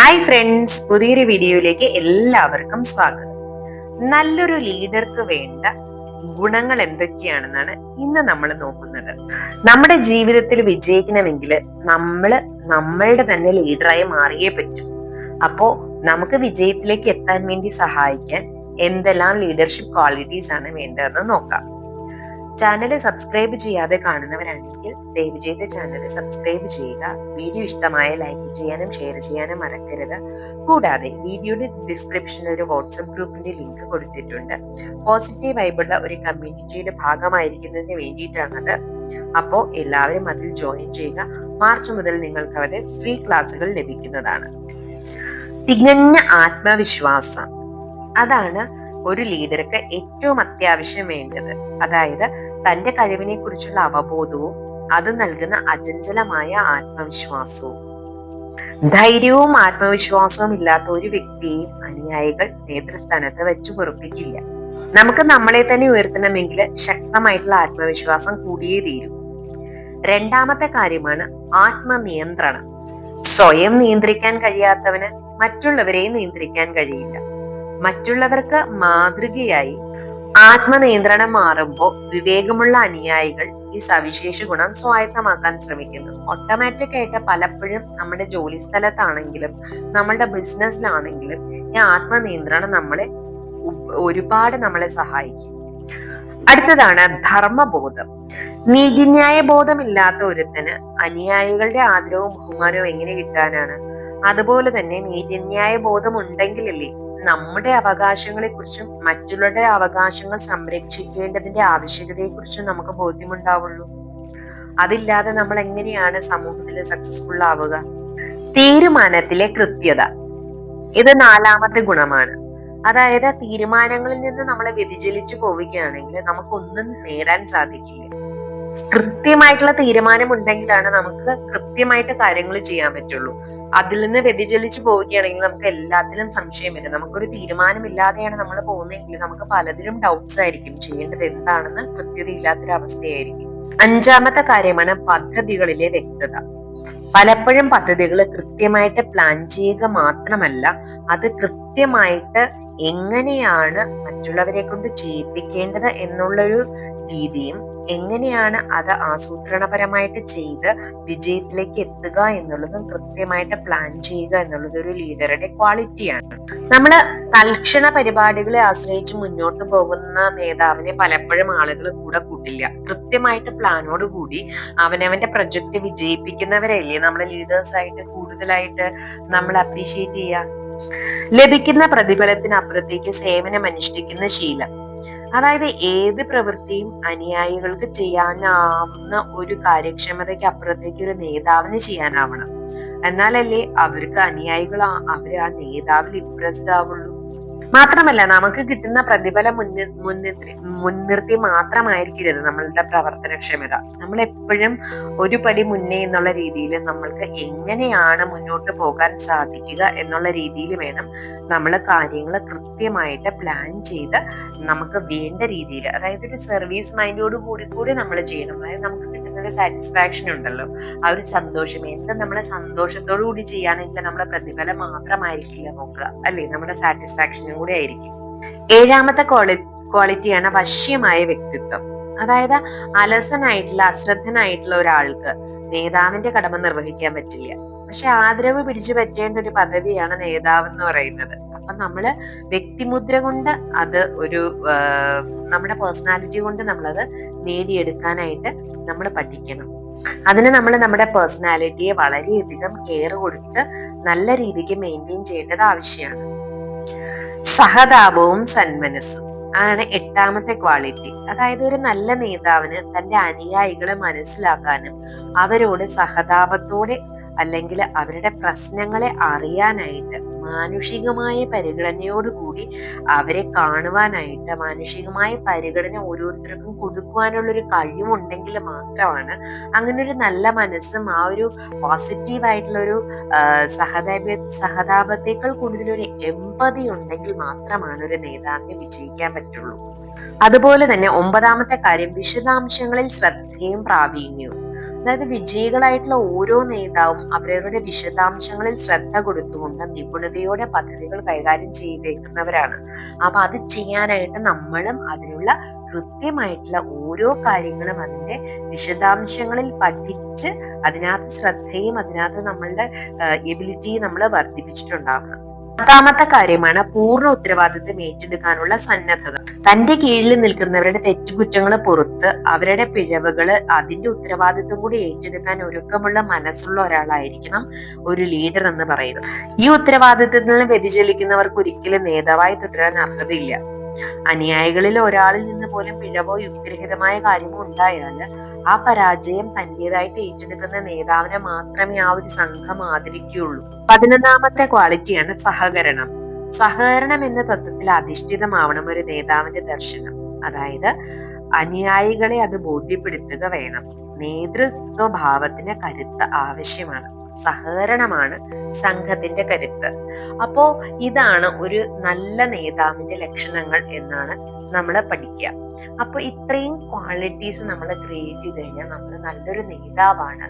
Hi friends, പുതിയൊരു വീഡിയോയിലേക്ക് എല്ലാവർക്കും സ്വാഗതം. നല്ലൊരു ലീഡർക്ക് വേണ്ട ഗുണങ്ങൾ എന്തൊക്കെയാണെന്നാണ് ഇന്ന് നമ്മൾ നോക്കുന്നത്. നമ്മുടെ ജീവിതത്തിൽ വിജയിക്കണമെങ്കിൽ നമ്മളുടെ തന്നെ ലീഡറായി മാറിയേ പറ്റൂ. അപ്പോ നമുക്ക് വിജയത്തിലേക്ക് എത്താൻ വേണ്ടി സഹായിക്കാൻ എന്തെല്ലാം ലീഡർഷിപ്പ് ക്വാളിറ്റീസ് ആണ് വേണ്ടതെന്ന് നോക്കാം. ചാനൽ സബ്സ്ക്രൈബ് ചെയ്യാതെ കാണുന്നവരാണെങ്കിൽ ദയവ് ചെയ്ത് ചാനൽ സബ്സ്ക്രൈബ് ചെയ്യുക. വീഡിയോ ഇഷ്ടമായ ലൈക്ക് ചെയ്യാനും ഷെയർ ചെയ്യാനും മറക്കരുത്. കൂടാതെ വീഡിയോയുടെ ഡിസ്ക്രിപ്ഷനിൽ ഒരു വാട്സപ്പ് ഗ്രൂപ്പിന്റെ ലിങ്ക് കൊടുത്തിട്ടുണ്ട്. പോസിറ്റീവ് വൈബുള്ള ഒരു കമ്മ്യൂണിറ്റിയുടെ ഭാഗമായിരിക്കുന്നതിന് വേണ്ടിയിട്ടാണത്. അപ്പോൾ എല്ലാവരും അതിൽ ജോയിൻ ചെയ്യുക. മാർച്ച് മുതൽ നിങ്ങൾക്ക് അവിടെ ഫ്രീ ക്ലാസ്സുകൾ ലഭിക്കുന്നതാണ്. തികഞ്ഞ ആത്മവിശ്വാസം, അതാണ് ഒരു ലീഡർക്ക് ഏറ്റവും അത്യാവശ്യം വേണ്ടത്. അതായത് തന്റെ കഴിവിനെ കുറിച്ചുള്ള അവബോധവും അത് നൽകുന്ന അചഞ്ചലമായ ആത്മവിശ്വാസവും. ധൈര്യവും ആത്മവിശ്വാസവും ഇല്ലാത്ത ഒരു വ്യക്തിയെയും അനുയായികൾ നേതൃസ്ഥാനത്ത് വെച്ച് പൊറുപ്പിക്കില്ല. നമുക്ക് നമ്മളെ തന്നെ ഉയർത്തണമെങ്കിൽ ശക്തമായിട്ടുള്ള ആത്മവിശ്വാസം കൂടിയേ തീരൂ. രണ്ടാമത്തെ കാര്യമാണ് ആത്മനിയന്ത്രണം. സ്വയം നിയന്ത്രിക്കാൻ കഴിയാത്തവന് മറ്റുള്ളവരെയും നിയന്ത്രിക്കാൻ കഴിയില്ല. മറ്റുള്ളവർക്ക് മാതൃകയായി ആത്മനിയന്ത്രണം മാറുമ്പോൾ വിവേകമുള്ള അനുയായികൾ ഈ സവിശേഷ ഗുണം സ്വായത്തമാക്കാൻ ശ്രമിക്കുന്നു. ഓട്ടോമാറ്റിക് ആയിട്ട് പലപ്പോഴും നമ്മുടെ ജോലി സ്ഥലത്താണെങ്കിലും നമ്മളുടെ ബിസിനസ്സിലാണെങ്കിലും ഈ ആത്മനിയന്ത്രണം ഒരുപാട് നമ്മളെ സഹായിക്കും. അടുത്തതാണ് ധർമ്മബോധം. നീതിന്യായ ബോധമില്ലാത്ത ഒരുത്തന് അനുയായികളുടെ ആദരവും ബഹുമാനവും എങ്ങനെ കിട്ടാനാണ്? അതുപോലെ തന്നെ നീതിന്യായ ബോധം ഉണ്ടെങ്കിലല്ലേ നമ്മുടെ അവകാശങ്ങളെ കുറിച്ചും മറ്റുള്ളവരുടെ അവകാശങ്ങൾ സംരക്ഷിക്കേണ്ടതിന്റെ ആവശ്യകതയെ കുറിച്ചും നമുക്ക് ബോധ്യമുണ്ടാവുള്ളൂ. അതില്ലാതെ നമ്മൾ എങ്ങനെയാണ് സമൂഹത്തിൽ സക്സസ്ഫുൾ ആവുക? തീരുമാനത്തിലെ കൃത്യത, ഇത് നാലാമത്തെ ഗുണമാണ്. അതായത് തീരുമാനങ്ങളിൽ നിന്ന് നമ്മളെ വ്യതിചലിച്ചു പോവുകയാണെങ്കിൽ നമുക്കൊന്നും നേടാൻ സാധിക്കില്ല. കൃത്യമായിട്ടുള്ള തീരുമാനം ഉണ്ടെങ്കിലാണ് നമുക്ക് കൃത്യമായിട്ട് കാര്യങ്ങൾ ചെയ്യാൻ പറ്റുള്ളൂ. അതിൽ നിന്ന് വ്യതിചലിച്ചു പോവുകയാണെങ്കിൽ നമുക്ക് എല്ലാത്തിലും സംശയം വരും. നമുക്കൊരു തീരുമാനമില്ലാതെയാണ് നമ്മൾ പോകുന്നതെങ്കിൽ നമുക്ക് പലതിലും ഡൗട്ട്സ് ആയിരിക്കും. ചെയ്യേണ്ടത് എന്താണെന്ന് കൃത്യതയില്ലാത്തൊരു അവസ്ഥയായിരിക്കും. അഞ്ചാമത്തെ കാര്യമാണ് പദ്ധതികളിലെ വ്യക്തത. പലപ്പോഴും പദ്ധതികൾ കൃത്യമായിട്ട് പ്ലാൻ ചെയ്യുക മാത്രമല്ല, അത് കൃത്യമായിട്ട് എങ്ങനെയാണ് മറ്റുള്ളവരെ കൊണ്ട് ചെയ്യിപ്പിക്കേണ്ടത് എന്നുള്ളൊരു രീതിയും എങ്ങനെയാണ് അത് ആസൂത്രണപരമായിട്ട് ചെയ്ത് വിജയത്തിലേക്ക് എത്തുക എന്നുള്ളതും കൃത്യമായിട്ട് പ്ലാൻ ചെയ്യുക എന്നുള്ളത് ഒരു ലീഡറുടെ ക്വാളിറ്റിയാണ്. നമ്മള് തൽക്ഷണ പരിപാടികളെ ആശ്രയിച്ച് മുന്നോട്ട് പോകുന്ന നേതാവിനെ പലപ്പോഴും ആളുകൾ കൂടെ കൂട്ടില്ല. കൃത്യമായിട്ട് പ്ലാനോട് കൂടി അവനവന്റെ പ്രൊജക്ട് വിജയിപ്പിക്കുന്നവരല്ലേ നമ്മളെ ലീഡേഴ്സ് ആയിട്ട് കൂടുതലായിട്ട് നമ്മൾ അപ്രീഷിയേറ്റ് ചെയ്യുക. ലഭിക്കുന്ന പ്രതിഫലത്തിനപ്പുറത്തേക്ക് സേവനം അനുഷ്ഠിക്കുന്ന ശീലം. അതായത് ഏത് പ്രവൃത്തിയും അനുയായികൾക്ക് ചെയ്യാനാവുന്ന ഒരു കാര്യക്ഷമതയ്ക്ക് അപ്പുറത്തേക്ക് ഒരു നേതാവിന് ചെയ്യാനാവണം. എന്നാലല്ലേ അവർക്ക് അനുയായികൾ അവര് ആ നേതാവിൽ ഇംപ്രസ്ഡ് ആവുള്ളൂ. മാത്രമല്ല നമുക്ക് കിട്ടുന്ന പ്രതിഫലം മുൻനിർത്തി മാത്രമായിരിക്കരുത് നമ്മളുടെ പ്രവർത്തനക്ഷമത. നമ്മൾ എപ്പോഴും ഒരു പടി മുന്നേ എന്നുള്ള രീതിയിൽ നമ്മൾക്ക് എങ്ങനെയാണ് മുന്നോട്ട് പോകാൻ സാധിക്കുക എന്നുള്ള രീതിയിൽ വേണം നമ്മൾ കാര്യങ്ങൾ കൃത്യമായിട്ട് പ്ലാൻ ചെയ്ത് നമുക്ക് വേണ്ട രീതിയിൽ, അതായത് ഒരു സർവീസ് മൈൻഡോട് കൂടി നമ്മൾ ചെയ്യണം. അതായത് നമുക്ക് കിട്ടുന്ന ഒരു സാറ്റിസ്ഫാക്ഷൻ ഉണ്ടല്ലോ, ആ ഒരു സന്തോഷം, എന്ത് നമ്മളെ സന്തോഷത്തോടു കൂടി ചെയ്യുകയാണെങ്കിൽ നമ്മുടെ പ്രതിഫലം മാത്രമായിരിക്കില്ല നോക്കുക, അല്ലേ, നമ്മുടെ സാറ്റിസ്ഫാക്ഷനും കൂടി ആയിരിക്കും. ഏഴാമത്തെ ക്വാളിറ്റിയാണ് വശ്യമായ വ്യക്തിത്വം. അതായത് അലസനായിട്ടുള്ള അശ്രദ്ധനായിട്ടുള്ള ഒരാൾക്ക് നേതാവിന്റെ കടമ നിർവഹിക്കാൻ പറ്റില്ല. പക്ഷെ ആദരവ് പിടിച്ചു പറ്റേണ്ട ഒരു പദവിയാണ് നേതാവ് എന്ന് പറയുന്നത്. അപ്പൊ നമ്മള് വ്യക്തിമുദ്ര കൊണ്ട് അത് ഒരു നമ്മുടെ പേഴ്സണാലിറ്റി കൊണ്ട് നമ്മളത് നേടിയെടുക്കാനായിട്ട് നമ്മൾ പഠിക്കണം. അതിന് നമ്മൾ നമ്മുടെ പേഴ്സണാലിറ്റിയെ വളരെയധികം കെയർ കൊടുത്ത് നല്ല രീതിക്ക് മെയിൻറ്റെയിൻ ചെയ്യേണ്ടത് ആവശ്യമാണ്. സഹതാപവും സന്മനസ്സും ആണ് എട്ടാമത്തെ ക്വാളിറ്റി. അതായത് ഒരു നല്ല നേതാവിന് തന്റെ അനുയായികളെ മനസ്സിലാക്കാനും അവരോട് സഹതാപത്തോടെ അല്ലെങ്കിൽ അവരുടെ പ്രശ്നങ്ങളെ അറിയാനായിട്ട് മാനുഷികമായ പരിഗണനയോടുകൂടി അവരെ കാണുവാനായിട്ട് മാനുഷികമായ പരിഗണന ഓരോരുത്തർക്കും കൊടുക്കുവാനുള്ള ഒരു കഴിവുണ്ടെങ്കിൽ മാത്രമാണ് അങ്ങനെ ഒരു നല്ല മനസ്സും ആ ഒരു പോസിറ്റീവായിട്ടുള്ള ഒരു സഹതാപത്തേക്കാൾ കൂടുതലൊരു എമ്പതി ഉണ്ടെങ്കിൽ മാത്രമാണ് ഒരു നേതാവിനെ വിജയിക്കാൻ പറ്റുള്ളൂ. അതുപോലെ തന്നെ 9ാമത്തെ കാര്യം വിശദാംശങ്ങളിൽ ശ്രദ്ധയും പ്രാവീണ്യവും. അതായത് വിജയികളായിട്ടുള്ള ഓരോ നേതാവും അവരവരുടെ വിശദാംശങ്ങളിൽ ശ്രദ്ധ കൊടുത്തുകൊണ്ട് നിപുണതയോടെ പദ്ധതികൾ കൈകാര്യം ചെയ്തേക്കുന്നവരാണ്. അപ്പൊ അത് ചെയ്യാനായിട്ട് നമ്മളും അതിനുള്ള കൃത്യമായിട്ടുള്ള ഓരോ കാര്യങ്ങളും അതിന്റെ വിശദാംശങ്ങളിൽ പഠിച്ച് അതിനകത്ത് ശ്രദ്ധയും അതിനകത്ത് നമ്മളുടെ എബിലിറ്റിയും നമ്മൾ വർദ്ധിപ്പിച്ചിട്ടുണ്ടാവണം. 10ാമത്തെ കാര്യമാണ് പൂർണ്ണ ഉത്തരവാദിത്വം ഏറ്റെടുക്കാനുള്ള സന്നദ്ധത. തന്റെ കീഴിൽ നിൽക്കുന്നവരുടെ തെറ്റുകുറ്റങ്ങൾ പുറത്ത് അവരുടെ പിഴവുകൾ അതിന്റെ ഉത്തരവാദിത്വം കൂടി ഏറ്റെടുക്കാൻ ഒരുക്കമുള്ള മനസ്സുള്ള ഒരാളായിരിക്കണം ഒരു ലീഡർ എന്ന് പറയുന്നത്. ഈ ഉത്തരവാദിത്വത്തിൽ നിന്ന് വ്യതിചലിക്കുന്നവർക്ക് ഒരിക്കലും നേതാവായി തുടരാൻ അർഹതയില്ല. അനുയായികളിൽ ഒരാളിൽ നിന്ന് പോലും പിഴവോ യുക്തിരഹിതമായ കാര്യമോ ഉണ്ടായാൽ ആ പരാജയം തന്റേതായിട്ട് ഏറ്റെടുക്കുന്ന നേതാവിനെ മാത്രമേ ആ ഒരു സംഘം ആദരിക്കുകയുള്ളൂ. 11ാമത്തെ ക്വാളിറ്റിയാണ് സഹകരണം. സഹകരണം എന്ന തത്വത്തിൽ അധിഷ്ഠിതമാവണം ഒരു നേതാവിന്റെ ദർശനം. അതായത് അനുയായികളെ അത് ബോധ്യപ്പെടുത്തുക വേണം. നേതൃത്വ ഭാവത്തിന് കരുത്ത് ആവശ്യമാണ്. സഹകരണമാണ് സംഘത്തിന്റെ കരുത്ത്. അപ്പോ ഇതാണ് ഒരു നല്ല നേതാവിന്റെ ലക്ഷണങ്ങൾ എന്നാണ് നമ്മൾ പഠിക്കുക. അപ്പൊ ഇത്രയും ക്വാളിറ്റീസ് നമ്മൾ ക്രിയേറ്റ് ചെയ്ത് കഴിഞ്ഞാൽ നമ്മൾ നല്ലൊരു നേതാവാണ്.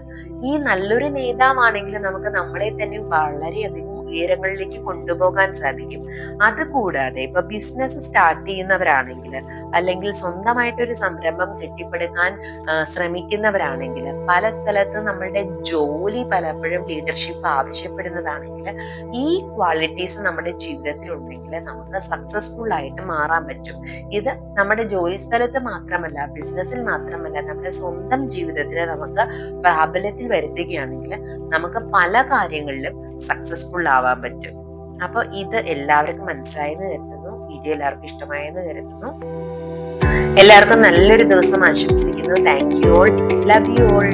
ഈ നല്ലൊരു നേതാവാണെങ്കിൽ നമുക്ക് നമ്മളെ തന്നെ വളരെയധികം ഉയരങ്ങളിലേക്ക് കൊണ്ടുപോകാൻ സാധിക്കും. അതുകൂടാതെ ഇപ്പൊ ബിസിനസ് സ്റ്റാർട്ട് ചെയ്യുന്നവരാണെങ്കിൽ അല്ലെങ്കിൽ സ്വന്തമായിട്ടൊരു സംരംഭം കെട്ടിപ്പടുക്കാൻ ശ്രമിക്കുന്നവരാണെങ്കിൽ പല സ്ഥലത്ത് നമ്മളുടെ ജോലി പലപ്പോഴും ലീഡർഷിപ്പ് ആവശ്യപ്പെടുന്നതാണെങ്കിൽ ഈ ക്വാളിറ്റീസ് നമ്മുടെ ജീവിതത്തിൽ ഉണ്ടെങ്കിൽ നമുക്ക് സക്സസ്ഫുൾ ആയിട്ട് മാറാൻ പറ്റും. ഇത് നമ്മുടെ ജോലി സ്ഥലത്ത് മാത്രമല്ല, ബിസിനസ്സിൽ മാത്രമല്ല, നമ്മുടെ സ്വന്തം ജീവിതത്തിൽ നമുക്ക് പ്രാബല്യത്തിൽ വരുത്തുകയാണെങ്കിൽ നമുക്ക് പല കാര്യങ്ങളിലും സക്സസ്ഫുൾ ആവാൻ പറ്റും. അപ്പൊ ഇത് എല്ലാവർക്കും മനസ്സിലായെന്ന് കരുതുന്നു. വീഡിയോ എല്ലാവർക്കും ഇഷ്ടമായെന്ന് കരുതുന്നു. എല്ലാവർക്കും നല്ലൊരു ദിവസം ആശംസിക്കുന്നു. Thank you all. Love you all.